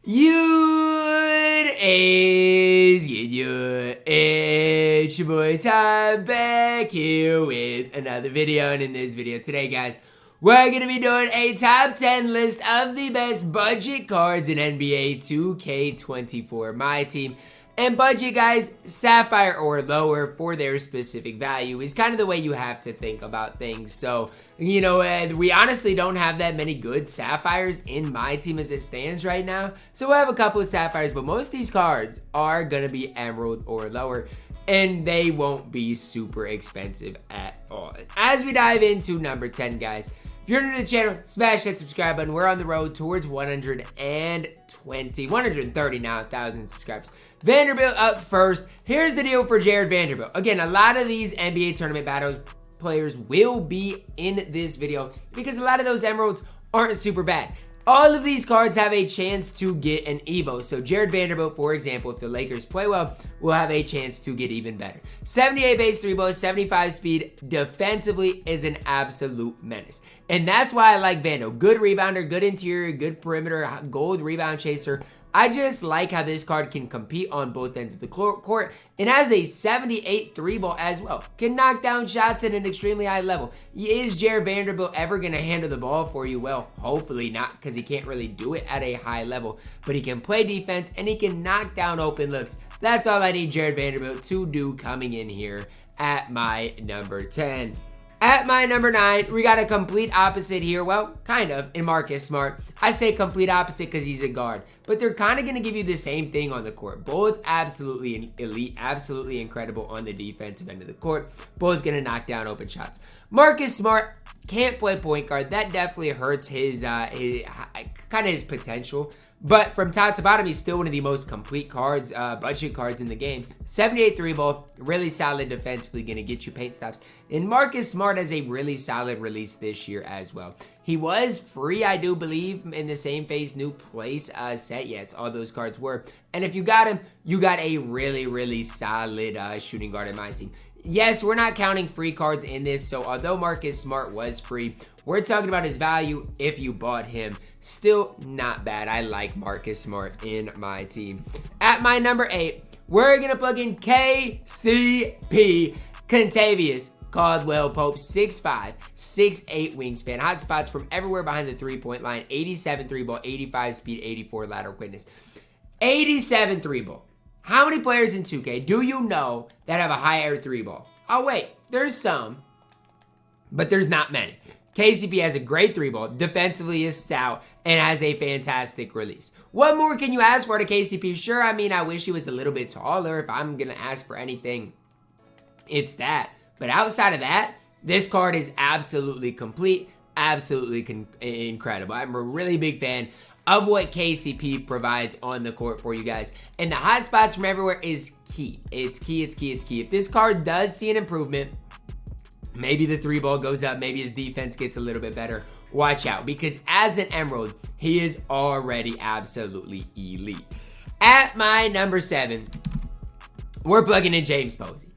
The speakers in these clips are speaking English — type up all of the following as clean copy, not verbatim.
It's your boy Tom back here with another video, and in this video today, guys, we're gonna be doing a top 10 list of the best budget cards in NBA 2K24 MyTEAM. And budget, guys, sapphire or lower for their specific value is kind of the way you have to think about things. So, you know, we honestly don't have that many good sapphires in my team as it stands right now. So we'll have a couple of sapphires, but most of these cards are going to be emerald or lower, and they won't be super expensive at all. As we dive into number 10, guys, if you're new to the channel, smash that subscribe button. We're on the road towards 130 now, 1,000 subscribers. Vanderbilt up first. Here's the deal for Jared Vanderbilt. Again, a lot of these NBA tournament battles players will be in this video because a lot of those emeralds aren't super bad. All of these cards have a chance to get an Evo. So Jared Vanderbilt, for example, if the Lakers play well, will have a chance to get even better. 78 base 3-ball, 75 speed, defensively is an absolute menace. And that's why I like Vando. Good rebounder, good interior, good perimeter, gold rebound chaser. I just like how this card can compete on both ends of the court and has a 78 3-ball as well. Can knock down shots at an extremely high level. Is Jared Vanderbilt ever going to handle the ball for you? Well, hopefully not, because he can't really do it at a high level. But he can play defense and he can knock down open looks. That's all I need Jared Vanderbilt to do coming in here at my number 10. At my number 9, we got a complete opposite here. Well, kind of, in Marcus Smart. I say complete opposite because he's a guard. But they're kind of going to give you the same thing on the court. Both absolutely elite, absolutely incredible on the defensive end of the court. Both going to knock down open shots. Marcus Smart can't play point guard. That definitely hurts his potential. But from top to bottom, he's still one of the most complete cards, budget cards in the game. 78 3-ball, really solid defensively, going to get you paint stops. And Marcus Smart has a really solid release this year as well. He was free, I do believe, in the same phase new place set. Yes, all those cards were. And if you got him, you got a really, really solid shooting guard in my team. Yes, we're not counting free cards in this, so although Marcus Smart was free, we're talking about his value if you bought him. Still not bad. I like Marcus Smart in my team. At my number 8, we're going to plug in KCP, Kentavious Caldwell Pope, 6'5", 6'8" wingspan. Hot spots from everywhere behind the three-point line. 87 3-ball, 85 speed, 84 lateral quickness. 87 3-ball. How many players in 2K do you know that have a higher 3-ball? Oh, wait. There's some, but there's not many. KCP has a great 3-ball, defensively is stout, and has a fantastic release. What more can you ask for to KCP? Sure, I mean, I wish he was a little bit taller. If I'm going to ask for anything, it's that. But outside of that, this card is absolutely complete, absolutely incredible. I'm a really big fan of what KCP provides on the court for you guys. And the hot spots from everywhere is key. It's key. If this card does see an improvement, maybe the 3-ball goes up, maybe his defense gets a little bit better, watch out, because as an emerald, he is already absolutely elite. At my number 7, we're plugging in James Posey.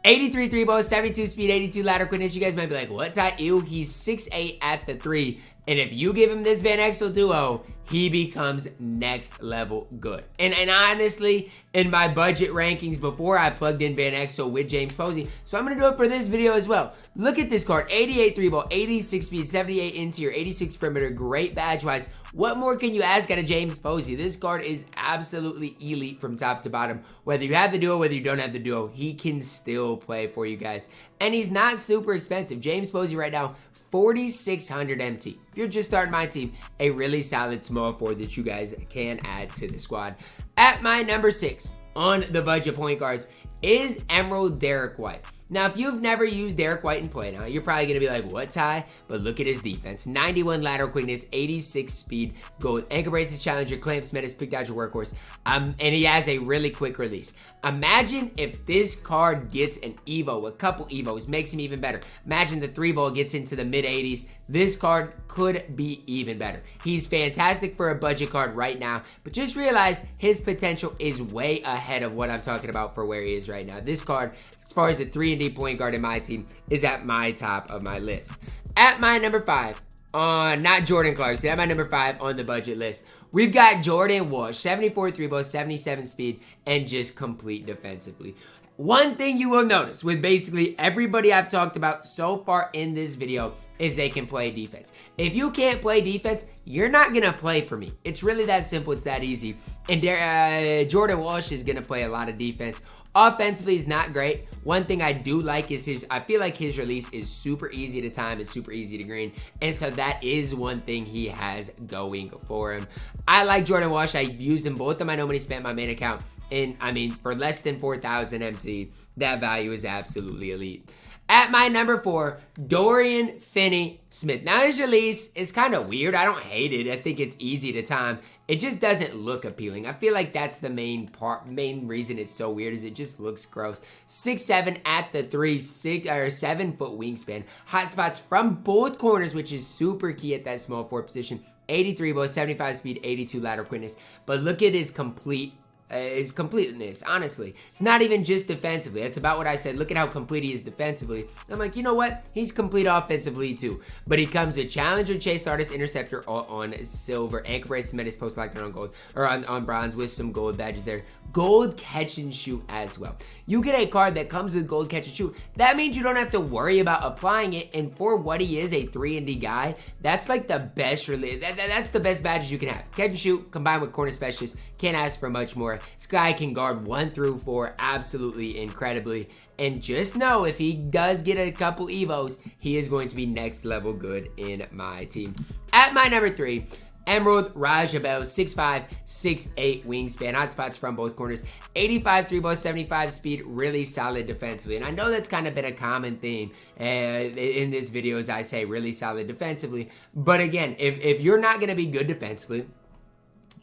83 3-ball, 72 speed, 82 lateral quickness. You guys might be like, what, Ty? Ew, he's 6'8" at the 3. And if you give him this Van Exel duo, he becomes next level good. And honestly, in my budget rankings before, I plugged in Van Exel with James Posey. So I'm going to do it for this video as well. Look at this card. 88 3-ball, 86 speed, 78 interior, 86 perimeter. Great badge-wise. What more can you ask out of James Posey? This card is absolutely elite from top to bottom. Whether you have the duo, whether you don't have the duo, he can still play for you guys. And he's not super expensive. James Posey right now, 4,600 MT. If you're just starting my team, a really solid small forward that you guys can add to the squad. At my number 6 on the budget point guards is Emerald Derrick White. Now, if you've never used Derrick White in play now, you're probably going to be like, what, Ty? But look at his defense. 91 lateral quickness, 86 speed, gold, ankle braces challenger, clamps, menace, pick dodger, workhorse, and he has a really quick release. Imagine if this card gets an Evo, a couple Evos, makes him even better. Imagine the 3-ball gets into the mid-80s. This card could be even better. He's fantastic for a budget card right now, but just realize his potential is way ahead of what I'm talking about for where he is right now. This card, as far as the 3-and-D point guard in my team, is at my top of my list. At my number 5, not Jordan Clarkson. That's my number 5 on the budget list. We've got Jordan Walsh, 74 3-ball, 77 speed, and just complete defensively. One thing you will notice with basically everybody I've talked about so far in this video is they can play defense. If you can't play defense, you're not going to play for me. It's really that simple. It's that easy. And Jordan Walsh is going to play a lot of defense. Offensively, he's not great. One thing I do like is I feel like his release is super easy to time. It's super easy to green. And so that is one thing he has going for him. I like Jordan Walsh. I used him both of my no money spent my main account. And I mean, for less than 4,000 MT, that value is absolutely elite. At my number 4, Dorian Finney-Smith. Now his release is kind of weird. I don't hate it. I think it's easy to time. It just doesn't look appealing. I feel like that's the main reason it's so weird is it just looks gross. 6'7" at the 7-foot wingspan. Hot spots from both corners, which is super key at that small forward position. 83 ball, 75 speed, 82 lateral quickness. But look at his completeness, honestly. It's not even just defensively. That's about what I said. Look at how complete he is defensively. I'm like, you know what? He's complete offensively too. But he comes with Challenger, Chase Artist, Interceptor on silver, Anchor Brace, Cemented, Post Lockdown on gold, or on bronze with some gold badges there. Gold catch and shoot as well. You get a card that comes with gold catch and shoot. That means you don't have to worry about applying it. And for what he is, a 3-and-D guy, that's like the best that's the best badges you can have. Catch and shoot combined with corner specialist. Can't ask for much more. This guy can guard 1 through 4 absolutely incredibly. And just know if he does get a couple Evos, he is going to be next level good in my team. At my number 3, Emerald Rajabel, 6'5", 6'8" wingspan, hotspots from both corners, 85 3-ball, 75 speed, really solid defensively. And I know that's kind of been a common theme in this video as I say really solid defensively. But again, if you're not going to be good defensively,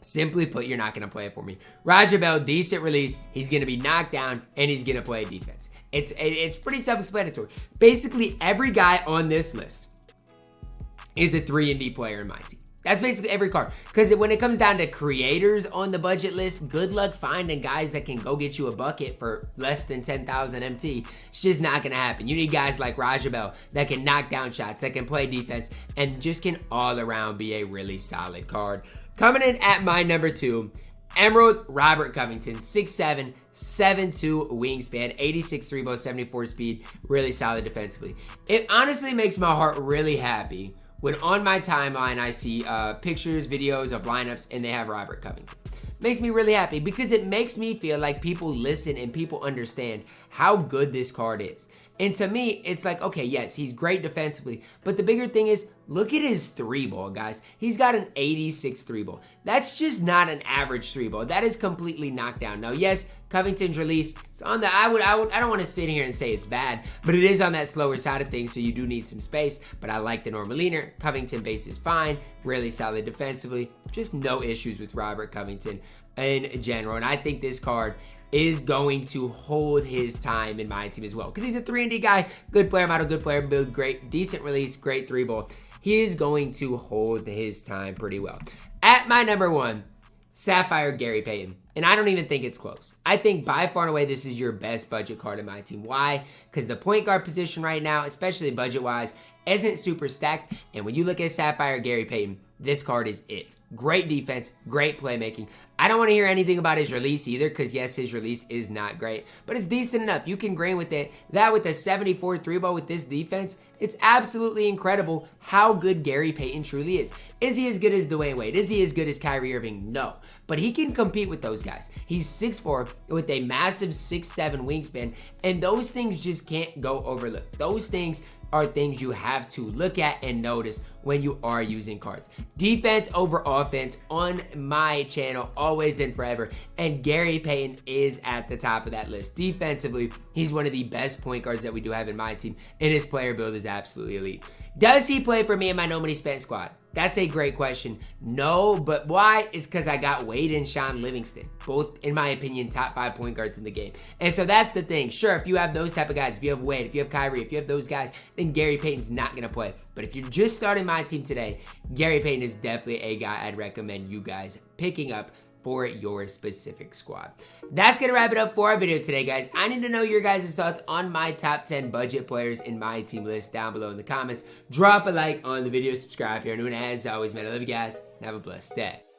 simply put, you're not going to play it for me. Rajabel, decent release. He's going to be knocked down, and he's going to play defense. It's pretty self-explanatory. Basically, every guy on this list is a 3-and-D player in my team. That's basically every card. Because when it comes down to creators on the budget list, good luck finding guys that can go get you a bucket for less than 10,000 MT. It's just not going to happen. You need guys like Rajabel that can knock down shots, that can play defense, and just can all around be a really solid card. Coming in at my number 2, Emerald Robert Covington, 6'7", 7'2" wingspan, 86 3-ball, 74 speed, really solid defensively. It honestly makes my heart really happy when on my timeline I see pictures, videos of lineups, and they have Robert Covington. Makes me really happy because it makes me feel like people listen and people understand how good this card is. And to me, it's like, okay, yes, he's great defensively, but the bigger thing is, look at his 3-ball, guys. He's got an 86 3-ball. That's just not an average 3-ball. That is completely knocked down. Now, yes, Covington's release, it's on the, I don't want to sit here and say it's bad, but it is on that slower side of things, so you do need some space, but I like the normal leaner. Covington base is fine, really solid defensively, just no issues with Robert Covington in general, and I think this card is going to hold his time in my team as well, because he's a 3-and-D guy, good player model, good player build, great, decent release, great 3-ball. He is going to hold his time pretty well. At my number 1, Sapphire Gary Payton. And I don't even think it's close. I think by far and away this is your best budget card in my team. Why? Because the point guard position right now, especially budget-wise, isn't super stacked. And when you look at Sapphire Gary Payton, this card is it. Great defense, great playmaking. I don't want to hear anything about his release either, because yes, his release is not great, but it's decent enough. You can grain with it. That with a 74 3-ball with this defense, it's absolutely incredible how good Gary Payton truly is. Is he as good as Dwayne Wade? Is he as good as Kyrie Irving? No, but he can compete with those guys. He's 6'4" with a massive 6'7" wingspan, and those things just can't go overlooked. Those things are things you have to look at and notice when you are using cards. Defense over offense on my channel, always and forever. And Gary Payton is at the top of that list. Defensively, he's one of the best point guards that we do have in my team, and his player build is absolutely elite. Does he play for me in my No Money Spent squad? That's a great question. No, but why? It's because I got Wade and Sean Livingston, both, in my opinion, top 5 point guards in the game. And so that's the thing. Sure, if you have those type of guys, if you have Wade, if you have Kyrie, if you have those guys, then Gary Payton's not going to play. But if you're just starting my team today, Gary Payton is definitely a guy I'd recommend you guys picking up for your specific squad. That's gonna wrap it up for our video today, guys. I need to know your guys' thoughts on my top 10 budget players in my team list down below in the comments. Drop a like on the video, subscribe if you're new, and as always, man, I love you guys, and have a blessed day.